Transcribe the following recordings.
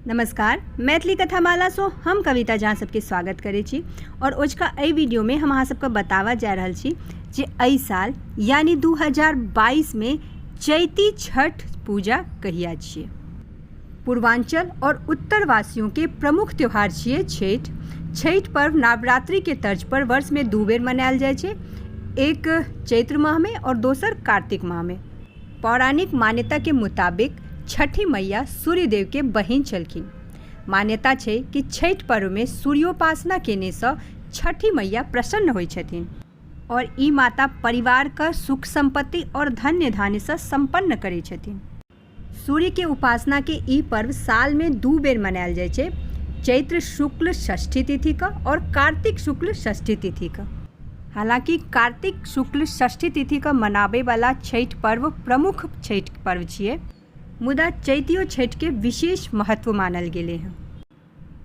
नमस्कार, मैथिली कथामाला सो हम कविता जहाँ सबके स्वागत करे छी। और आज का एहि वीडियो में हम अहाँ सबके बतावा जा रहल छी जे एहि साल यानी 2022 में चैती छठ पूजा कहिया छिए। पूर्वांचल और उत्तरवासियों के प्रमुख त्यौहार छिए छठ। छठ पर्व नवरात्रि के तर्ज पर वर्ष में 2 बेर मनायल जाइ छै, एक चैत्र माह में और दोसर कार्तिक माह में। पौराणिक मान्यता के मुताबिक छठी मैया सूर्यदेव के बहिन छलखिन। मान्यता छै कि छठ पर्व में सूर्योपासना केने से छठी मैया प्रसन्न होइ छथिन और ई माता परिवार का सुख संपत्ति और धन्य धान्य से संपन्न करै छथिन। सूर्य के उपासना के ई पर्व साल में 2 बेर मनायल जाइ छै, चैत्र शुक्ल षष्ठी तिथि का और कार्तिक शुक्ल षष्ठी तिथि का। हालांकि कार्तिक शुक्ल षष्ठी तिथि का मनाबे वाला छठ पर्व प्रमुख छठ पर्व छिए, मुदा चैतियो छठ के विशेष महत्व मानल गेले हैं।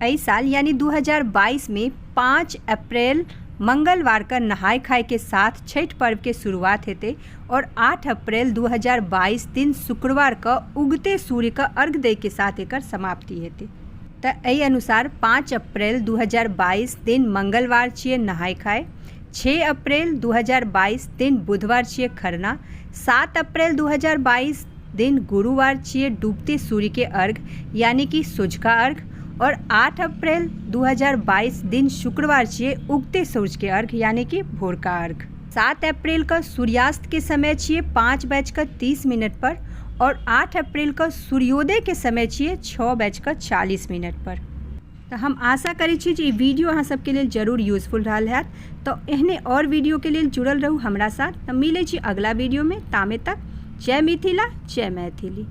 एहि साल यानी 2022 में 5 अप्रैल मंगलवार का नहाय खाए के साथ छठ पर्व के शुरुआत हेते और 8 अप्रैल 2022 दिन शुक्रवार का उगते सूर्य का अर्घ दे के साथ एकर समाप्ति हेते। तो एहि अनुसार 5 अप्रैल 2022 दिन मंगलवार छिए नहाय खाए, 6 अप्रैल 2022 दिन बुधवार छिए खरना, 7 अप्रैल 2022 दिन गुरुवार छिए डूबते सूर्य के अर्घ यानी कि सोझका अर्घ और 8 अप्रैल 2022 दिन शुक्रवार छिए उगते सूर्य के अर्घ यानी कि भोर का अर्घ। 7 अप्रैल का सूर्यास्त के समय छिए 5:30 पर और 8 अप्रैल का सूर्योदय के समय छिए 6:40 पर। तो हम आशा करै छी जे ई वीडियो अहाँ सबके लेल जरूर यूजफुल रहल हैत। तो एहने और वीडियो के लेल जुड़ल रहू हमरा साथ। तो मिलै छी अगला वीडियो में। तामे तक जय मिथिला, जय मैथिली।